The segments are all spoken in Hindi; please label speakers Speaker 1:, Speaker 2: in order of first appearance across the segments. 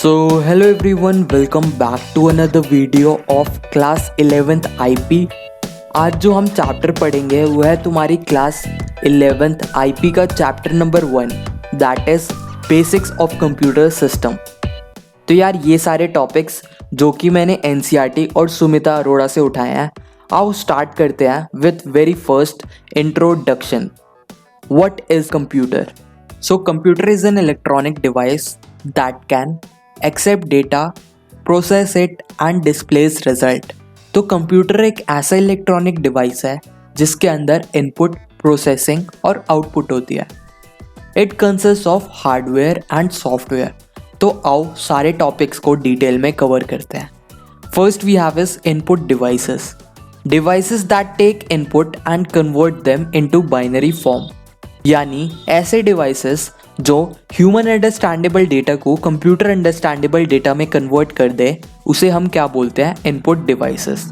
Speaker 1: Hello everyone, welcome back to another video of class 11th IP। आज जो हम चैप्टर पढ़ेंगे वो है तुम्हारी क्लास 11th IP का chapter number 1, that is basics of computer system. तो यार ये सारे टॉपिक्स जो कि मैंने NCERT और सुमिता अरोड़ा से उठाए हैं, आओ स्टार्ट करते हैं with very first introduction. What is computer? So computer is an electronic device that can accept data, process it and displays result। तो कंप्यूटर एक ऐसा इलेक्ट्रॉनिक डिवाइस है जिसके अंदर इनपुट, प्रोसेसिंग और आउटपुट होती है। It consist of hardware and software. तो आओ सारे टॉपिक्स को डिटेल में कवर करते हैं। First we have is input devices. Devices that take input and convert them into binary form, यानी ऐसे डिवाइसेस जो ह्यूमन अंडरस्टैंडेबल डेटा को कंप्यूटर अंडरस्टैंडेबल डेटा में कन्वर्ट कर दे, उसे हम क्या बोलते हैं? Input devices.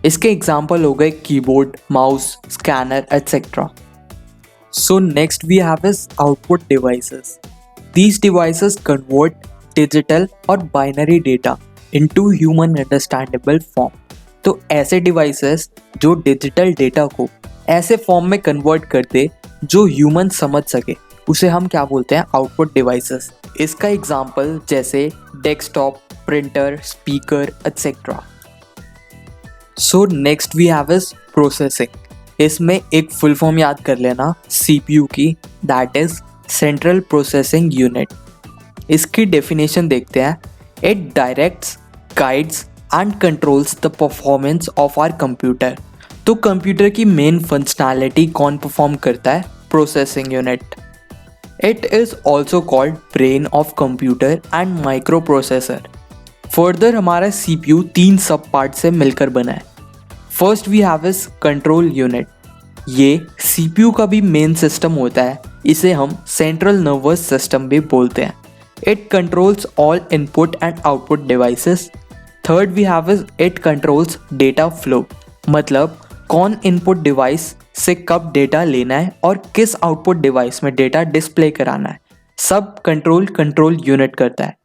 Speaker 1: इसके एग्जांपल हो गए keyboard, mouse, scanner etcetera. So next we have is output devices. These devices convert digital और binary data into human understandable form. तो ऐसे डिवाइसेस जो डिजिटल डेटा को ऐसे फॉर्म में कन्वर्ट कर दे जो ह्यूमन समझ सके, उसे हम क्या बोलते हैं? Output devices. इसका एग्जांपल जैसे desktop, printer, speaker etcetera. So next we have is processing. इसमें एक फुल फॉर्म याद कर लेना CPU की, that is central processing unit. इसकी डेफिनेशन देखते हैं। It directs, guides and controls the performance of our computer. तो कंप्यूटर की मेन फंक्शनैलिटी कौन परफॉर्म करता है? Processing unit. It is also called brain of computer and microprocessor। Further हमारा CPU 3 सब पार्ट से मिलकर बना है। First we have is control unit. ये CPU का भी मेन सिस्टम होता है, इसे हम सेंट्रल नर्वस सिस्टम भी बोलते हैं। It controls all input and output devices. Third we have is it controls data flow, मतलब कौन इनपुट डिवाइस से कब डेटा लेना है और किस आउटपुट डिवाइस में डेटा डिस्प्ले कराना है, सब कंट्रोल यूनिट करता है।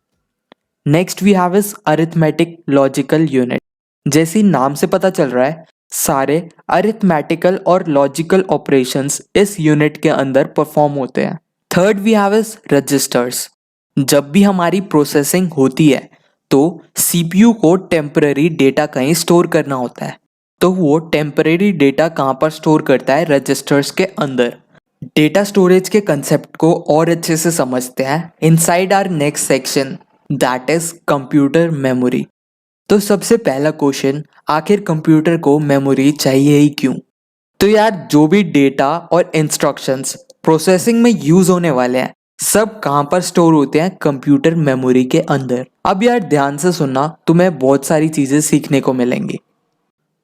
Speaker 1: Next we have is arithmetic logical unit. जैसे नाम से पता चल रहा है, सारे अरिथमेटिकल और लॉजिकल ऑपरेशंस इस यूनिट के अंदर परफॉर्म होते हैं। Third we have is registers. जब भी हमारी प्रोसेसिंग होती है तो CPU को टेम्पररी डेटा कहीं स्टोर करना होता है, तो वो टेम्परेरी डेटा कहाँ पर स्टोर करता है? रजिस्टर्स के अंदर। डेटा स्टोरेज के कंसेप्ट को और अच्छे से समझते हैं inside our next section, that is computer memory. तो सबसे पहला क्वेश्चन, आखिर कंप्यूटर को मेमोरी चाहिए ही क्यों? तो यार जो भी डेटा और इंस्ट्रक्शंस प्रोसेसिंग में यूज होने वाले हैं, सब कहाँ पर स्टोर होते हैं? कंप्यूटर मेमोरी के अंदर। अब यार ध्यान से सुनना, तुम्हें बहुत सारी चीजें सीखने को मिलेंगी।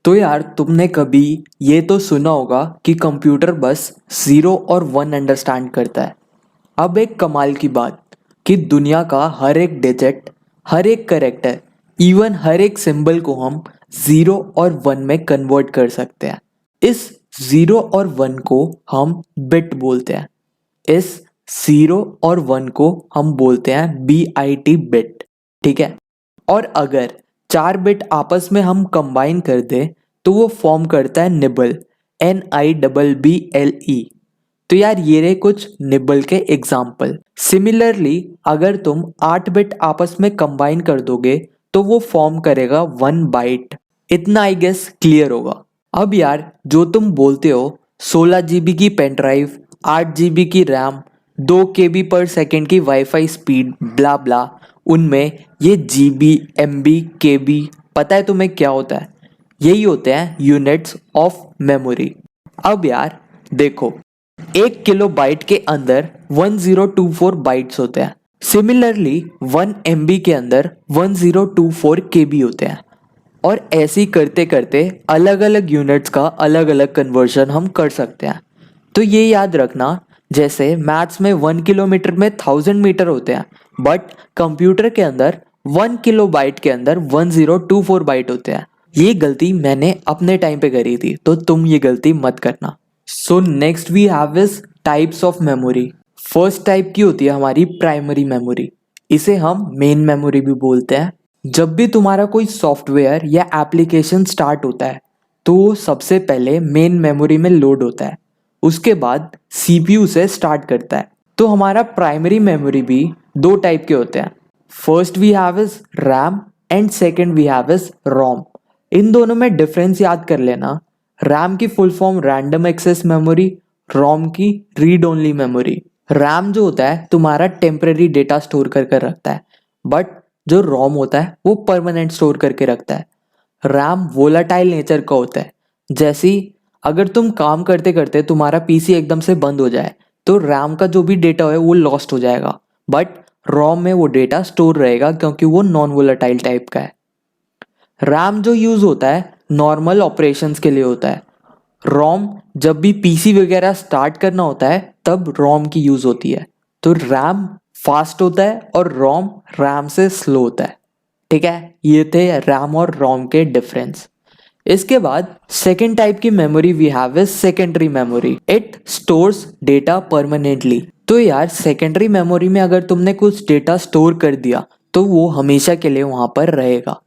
Speaker 1: तो यार तुमने कभी ये तो सुना होगा कि कंप्यूटर बस 0 और 1 अंडरस्टैंड करता है। अब एक कमाल की बात कि दुनिया का हर एक डिजिट, हर एक कैरेक्टर, इवन हर एक सिंबल को हम 0 और 1 में कन्वर्ट कर सकते हैं। इस 0 और 1 को हम बिट बोलते हैं। इस 0 और 1 को हम बोलते हैं BIT बिट, ठीक है। और अगर 4 बिट आपस में हम कंबाइन कर दे तो वो फॉर्म करता है निबल, NIBBLE। तो यार ये रहे कुछ निबल के एग्जाम्पल। सिमिलरली अगर तुम 8 बिट आपस में कंबाइन कर दोगे तो वो फॉर्म करेगा 1 बाइट। इतना आई गेस क्लियर होगा। अब यार जो तुम बोलते हो 16 GB की पेन ड्राइव, 8 GB की रैम, 2 KB पर सेकेंड की वाईफाई स्पीड, ब्ला ब्ला, उनमें ये GB, MB, KB पता है तुम्हें क्या होता है? यही होते हैं यूनिट्स ऑफ मेमोरी। अब यार देखो, 1 किलोबाइट के अंदर 1024 बाइट्स होते हैं। सिमिलरली 1 MB के अंदर 1024 KB होते हैं। और ऐसे ही करते करते अलग अलग यूनिट्स का अलग अलग कन्वर्जन हम कर सकते हैं। तो ये याद रखना, जैसे मैथ्स में 1 किलोमीटर में 1000 मीटर होते हैं, बट कंप्यूटर के अंदर 1 किलोबाइट के अंदर 1024 बाइट होते हैं। ये गलती मैंने अपने टाइम पे करी थी, तो तुम ये गलती मत करना। So next we have is types of memory. First type की होती है हमारी प्राइमरी मेमोरी। इसे हम मेन मेमोरी भी बोलते हैं। जब भी तुम्हारा कोई सॉफ्टवेयर या एप्लीकेशन स्टार्ट होता है तो वो सबसे पहले मेन मेमोरी में लोड होता है, उसके बाद सीपीयू से स्टार्ट करता है। तो हमारा प्राइमरी मेमोरी भी दो टाइप के होते हैं। First we have is RAM and second we have is ROM. इन दोनों में डिफरेंस याद कर लेना। रैम की full form random access memory, ROM की रीड ओनली मेमोरी। रैम जो होता है तुम्हारा टेम्परेरी डेटा स्टोर कर रखता है, बट जो रोम होता है वो परमानेंट स्टोर करके रखता है। रैम वोलाटाइल नेचर का होता है। जैसे अगर तुम काम करते करते तुम्हारा पीसी एकदम से बंद हो जाए तो रैम का जो भी डेटा है वो लॉस्ट हो जाएगा, बट रोम में वो डेटा स्टोर रहेगा क्योंकि वो नॉन वोलाटाइल टाइप का है। रैम जो यूज होता है नॉर्मल ऑपरेशंस के लिए होता है। रोम जब भी पीसी वगैरह स्टार्ट करना होता है तब रोम की यूज होती है। तो रैम फास्ट होता है और रोम रैम से स्लो होता है। ठीक है, ये थे रैम और रोम के डिफरेंस। इसके बाद सेकेंड टाइप की memory we have is secondary memory. It stores data permanently. तो यार सेकेंडरी मेमोरी में अगर तुमने कुछ डेटा स्टोर कर दिया तो वो हमेशा के लिए वहां पर रहेगा।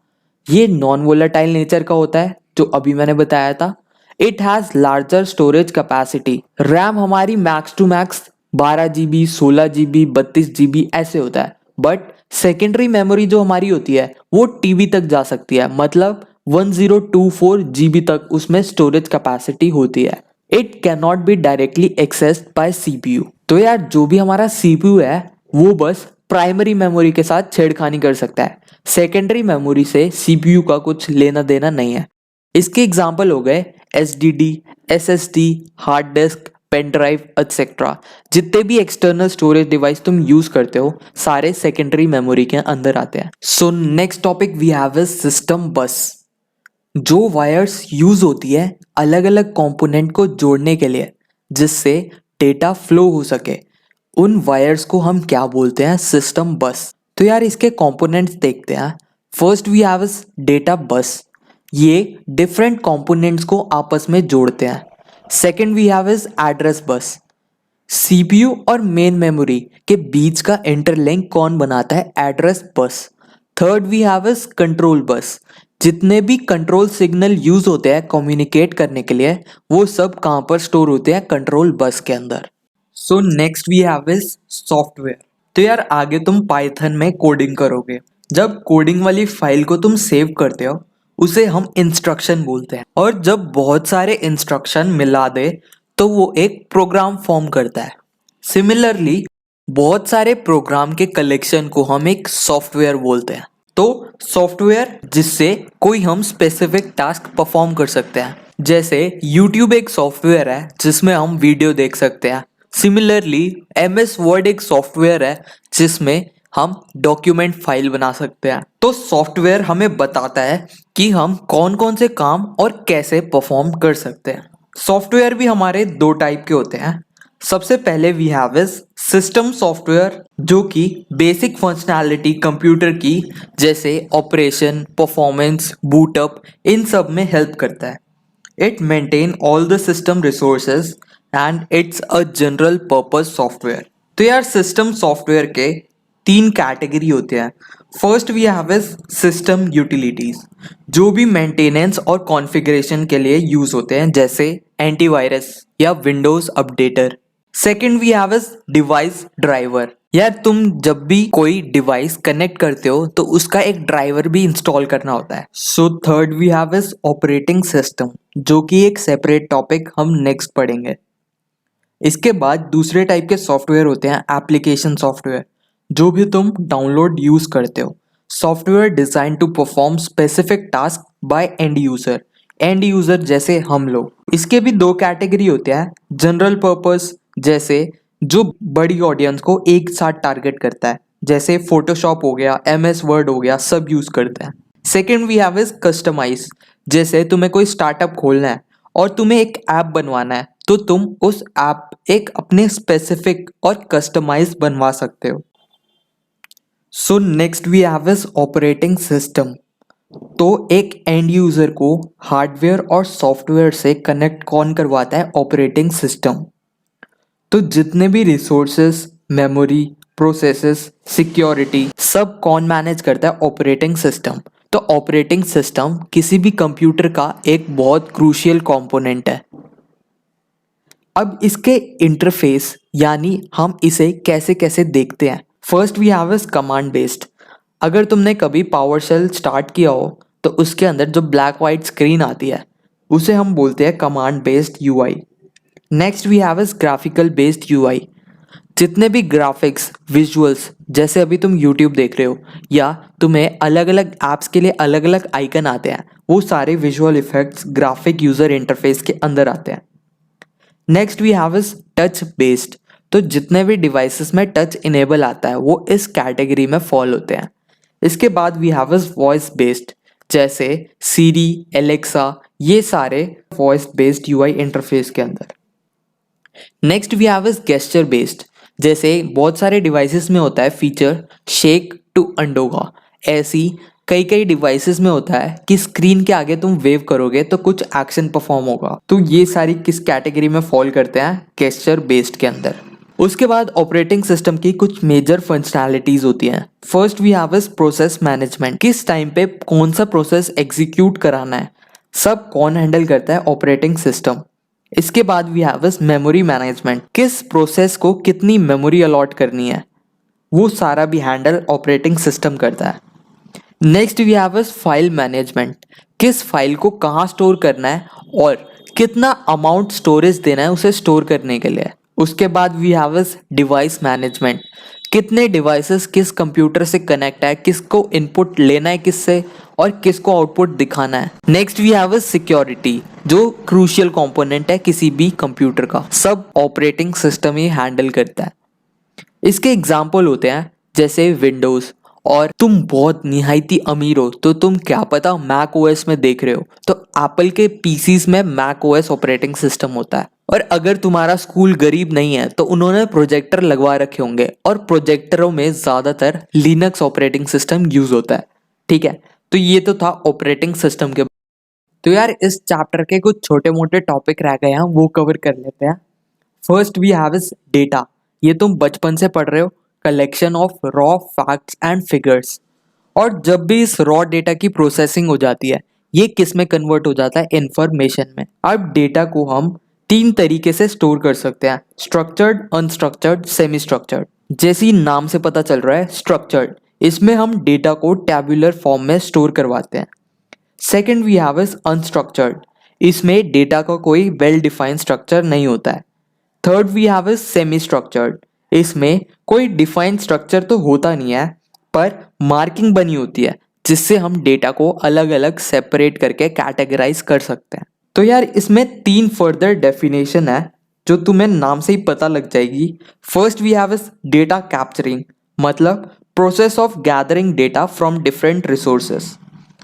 Speaker 1: ये नॉन वोलेटाइल नेचर का होता है जो अभी मैंने बताया था। It has larger storage capacity. RAM हमारी max to max 12 GB, 16 GB, 32 GB ऐसे होता है, बट सेकेंडरी मेमोरी जो हमारी होती है वो टीबी तक जा सकती है, मतलब 1024 GB तक उसमें स्टोरेज कैपेसिटी होती है। It can not be directly accessed bye CPU. तो यार जो भी हमारा सीपीयू है वो बस प्राइमरी मेमोरी के साथ छेड़खानी कर सकता है। सेकेंडरी मेमोरी से सीपीयू का कुछ लेना देना नहीं है। इसके एग्जाम्पल हो गए SDD, SSD, hard disk, pen drive etcetera. जितने भी एक्सटर्नल स्टोरेज डिवाइस तुम यूज करते हो सारे सेकेंडरी मेमोरी के अंदर आते हैं। So next topic we have is system bus. जो वायर्स यूज होती है अलग अलग कंपोनेंट को जोड़ने के लिए जिससे डेटा फ्लो हो सके, उन वायर्स को हम क्या बोलते हैं? सिस्टम बस। तो यार इसके कंपोनेंट्स देखते हैं। First we have is data bus. ये डिफरेंट कंपोनेंट्स को आपस में जोड़ते हैं। Second we have is address bus. CPU और मेन मेमोरी के बीच का इंटरलिंक कौन बनाता है? Address bus. Third we have is control bus. जितने भी कंट्रोल सिग्नल यूज होते हैं कम्युनिकेट करने के लिए वो सब कहाँ पर स्टोर होते हैं? कंट्रोल बस के अंदर। So next we have is software. तो यार आगे तुम पाइथन में कोडिंग करोगे। जब कोडिंग वाली फाइल को तुम सेव करते हो उसे हम इंस्ट्रक्शन बोलते हैं, और जब बहुत सारे इंस्ट्रक्शन मिला दे तो वो एक प्रोग्राम फॉर्म करता है। सिमिलरली बहुत सारे प्रोग्राम के कलेक्शन को हम एक सॉफ्टवेयर बोलते हैं। तो सॉफ्टवेयर जिससे कोई हम स्पेसिफिक टास्क परफॉर्म कर सकते हैं। जैसे YouTube एक सॉफ्टवेयर है जिसमें हम वीडियो देख सकते हैं। सिमिलरली MS वर्ड एक सॉफ्टवेयर है जिसमें हम डॉक्यूमेंट फाइल बना सकते हैं। तो सॉफ्टवेयर हमें बताता है कि हम कौन कौन से काम और कैसे परफॉर्म कर सकते हैं। सॉफ्टवेयर भी हमारे दो टाइप के होते हैं। सबसे पहले we have is system software, जो कि बेसिक फंक्शनैलिटी कंप्यूटर की जैसे ऑपरेशन, परफॉर्मेंस, बूटअप इन सब में हेल्प करता है। It maintain all the system resources and it's a general purpose software. तो यार सिस्टम सॉफ्टवेयर के तीन कैटेगरी होते हैं। First we have is system utilities, जो भी मेंटेनेंस और कॉन्फ़िगरेशन के लिए यूज होते हैं, जैसे एंटीवायरस या Windows updater. Second we have is device driver. यार तुम जब भी कोई डिवाइस कनेक्ट करते हो तो उसका एक ड्राइवर भी इंस्टॉल करना होता है। So third we have is operating system, जो कि एक सेपरेट टॉपिक हम नेक्स्ट पढ़ेंगे। इसके बाद दूसरे टाइप के सॉफ्टवेयर होते हैं एप्लीकेशन सॉफ्टवेयर, जो भी तुम डाउनलोड यूज करते हो। Software design to perform specific task by end user. End user जैसे हम लोग। इसके भी दो कैटेगरी होते हैं। जनरल पर्पस, जैसे जो बड़ी ऑडियंस को एक साथ टारगेट करता है, जैसे फोटोशॉप हो गया, MS वर्ड हो गया, सब यूज करते हैं। Second we have is customize. जैसे तुम्हें कोई स्टार्टअप खोलना है और तुम्हें एक ऐप बनवाना है तो तुम उस ऐप एक अपने स्पेसिफिक और कस्टमाइज बनवा सकते हो। So next we have is operating system. तो एक एंड यूजर को हार्डवेयर और सॉफ्टवेयर से कनेक्ट कौन करवाता है? Operating system. तो जितने भी रिसोर्सेस, मेमोरी, प्रोसेसेस, सिक्योरिटी सब कौन मैनेज करता है? Operating system. तो ऑपरेटिंग सिस्टम किसी भी कंप्यूटर का एक बहुत क्रूशियल कंपोनेंट है। अब इसके इंटरफेस यानी हम इसे कैसे कैसे देखते हैं। First we have is command based. अगर तुमने कभी पावर शेल स्टार्ट किया हो तो उसके अंदर जो ब्लैक वाइट स्क्रीन आती है उसे हम बोलते हैं command based UI. Next we have is graphical based UI. जितने भी ग्राफिक्स विजुअल्स, जैसे अभी तुम यूट्यूब देख रहे हो या तुम्हें अलग अलग ऐप्स के लिए अलग अलग आइकन आते हैं, वो सारे visual effects graphic user interface के अंदर आते हैं। Next we have is touch based. तो जितने भी डिवाइसेस में टच इनेबल आता है वो इस कैटेगरी में फॉल होते हैं। इसके बाद we have is voice based, जैसे सीरी, एलेक्सा, ये सारे वॉइस बेस्ड यूआई इंटरफेस के अंदर। Next we have is gesture based. जैसे बहुत सारे डिवाइसेस में होता है फीचर शेक टू अंडोगा, ऐसी कई कई डिवाइसेस में होता है कि स्क्रीन के आगे तुम वेव करोगे तो कुछ एक्शन परफॉर्म होगा। तो ये सारी किस कैटेगरी में फॉल करते हैं? गेस्चर बेस्ड के अंदर। उसके बाद ऑपरेटिंग सिस्टम की कुछ मेजर फंक्शनैलिटीज होती हैं। First we have is process management. किस टाइम पे कौन सा प्रोसेस एग्जीक्यूट कराना है सब कौन हैंडल करता है? Operating system. इसके बाद we have is memory management. किस प्रोसेस को कितनी मेमोरी अलॉट करनी है वो सारा भी हैंडल ऑपरेटिंग सिस्टम करता है। Next we have is file management. किस फाइल को कहाँ स्टोर करना है और कितना अमाउंट स्टोरेज देना है उसे स्टोर करने के लिए। उसके बाद we have is device management. कितने डिवाइसेस किस कंप्यूटर से कनेक्ट है, किसको इनपुट लेना है किससे और किसको आउटपुट दिखाना है। Next we have is security, जो क्रूशियल कंपोनेंट है किसी भी कंप्यूटर का, सब ऑपरेटिंग सिस्टम ही हैंडल करता है। इसके एग्जाम्पल होते हैं जैसे विंडोज, और तुम बहुत निहायती अमीर हो तो तुम क्या पता मैक ओएस में देख रहे हो, तो एप्पल के पीसीज में मैक ओएस ऑपरेटिंग सिस्टम होता है। और अगर तुम्हारा स्कूल गरीब नहीं है तो उन्होंने प्रोजेक्टर लगवा रखे होंगे और प्रोजेक्टरों में ज्यादातर लिनक्स ऑपरेटिंग सिस्टम यूज होता है। ठीक है, तो ये तो था ऑपरेटिंग सिस्टम के। तो यार इस चैप्टर के कुछ छोटे मोटे टॉपिक रह गए हैं, वो कवर कर लेते हैं। First we have is data. ये तुम बचपन से पढ़ रहे हो, collection of raw facts and figures. और जब भी इस रॉ डेटा की प्रोसेसिंग हो जाती है ये किस में कन्वर्ट हो जाता है? इंफॉर्मेशन में। अब डेटा को हम तीन तरीके से स्टोर कर सकते हैं, स्ट्रक्चर्ड, अनस्ट्रक्चर्ड, सेमी स्ट्रक्चर्ड। जैसे ही नाम से पता चल रहा है स्ट्रक्चर्ड, इसमें हम डेटा को टैब्यूलर फॉर्म में स्टोर करवाते हैं। Second we have is unstructured, इसमें डेटा का कोई वेल डिफाइंड स्ट्रक्चर नहीं होता है। Third we have is semi structured, इसमें कोई डिफाइंड स्ट्रक्चर तो होता नहीं है पर मार्किंग बनी होती है जिससे हम डेटा को अलग अलग सेपरेट करके कैटेगराइज कर सकते हैं। तो यार इसमें तीन फर्दर डेफिनेशन है जो तुम्हें नाम से ही पता लग जाएगी। First we have is data capturing, मतलब process of gathering data from different resources.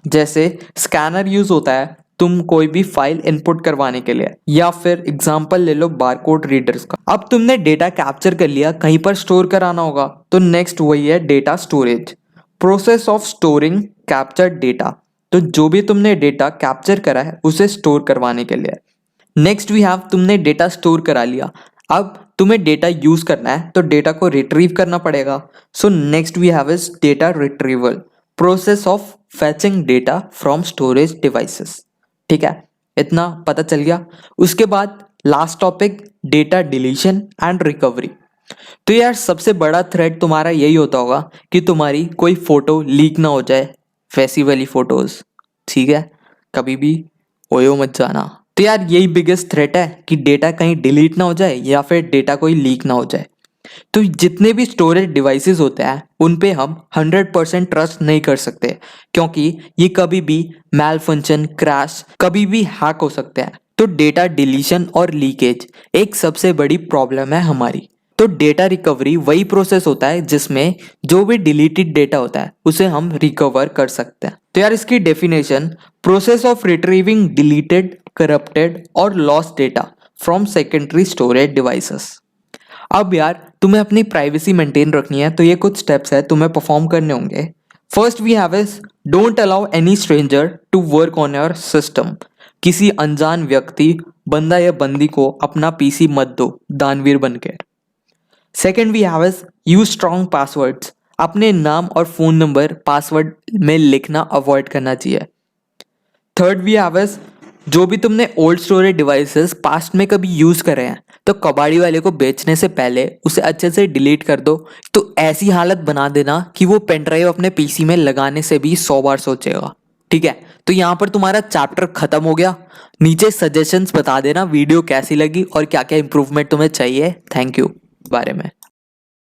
Speaker 1: जैसे स्कैनर यूज होता है तुम कोई भी फाइल इनपुट करवाने के लिए, या फिर एग्जांपल ले लो बारकोड रीडर्स का। अब तुमने डेटा कैप्चर कर लिया, कहीं पर स्टोर कराना होगा, तो नेक्स्ट वही है data storage, process of storing captured data. तो जो भी तुमने डेटा कैप्चर करा है उसे स्टोर करवाने के लिए। नेक्स्ट वी हैव, तुमने डेटा स्टोर करा लिया, अब तुम्हें डेटा यूज करना है तो डेटा को रिट्रीव करना पड़ेगा। So next we have is data retrieval, process of fetching data from storage devices. ठीक है, इतना पता चल गया। उसके बाद last topic data deletion and recovery. तो यार सबसे बड़ा थ्रेट तुम्हारा यही होता होगा कि तुम्हारी कोई फोटो लीक ना हो जाए, वैसी वाली फोटोज। ठीक है, कभी भी ओयो मत जाना। तो यार यही बिगेस्ट थ्रेट है कि डेटा कहीं डिलीट ना हो जाए या फिर डेटा कोई लीक ना हो जाए। तो जितने भी स्टोरेज डिवाइसेस होते हैं उन पे हम 100% ट्रस्ट नहीं कर सकते, क्योंकि ये कभी भी मैल फंक्शन, क्रैश, कभी भी हैक हो सकते हैं। तो डेटा डिलीशन और लीकेज एक सबसे बड़ी प्रॉब्लम है हमारी। तो डेटा रिकवरी वही प्रोसेस होता है जिसमें जो भी डिलीटेड डेटा होता है उसे हम रिकवर कर सकते हैं। तो यार इसकी definition, process of retrieving deleted, corrupted और lost data from secondary storage devices. अब यार तुम्हें अपनी प्राइवेसी मेंटेन रखनी है तो ये कुछ स्टेप्स है तुम्हें परफॉर्म करने होंगे। First we have is don't allow any stranger to work on your system. किसी अनजान व्यक्ति, बंदा या बंदी को अपना पीसी मत दो दानवीर बनके। Second we have is use strong passwords, अपने नाम और फ़ोन नंबर पासवर्ड में लिखना अवॉइड करना चाहिए। थर्ड वी हैव इज जो भी तुमने ओल्ड स्टोरेज डिवाइसेस पास्ट में कभी यूज़ करे हैं तो कबाड़ी वाले को बेचने से पहले उसे अच्छे से डिलीट कर दो। तो ऐसी हालत बना देना कि वो पेन ड्राइव अपने पीसी में लगाने से भी 100 बार सोचेगा। ठीक है, तो यहाँ पर तुम्हारा चैप्टर खत्म हो गया। नीचे सजेशंस बता देना वीडियो कैसी लगी और क्या क्या इंप्रूवमेंट तुम्हें चाहिए थैंक यू बारे में।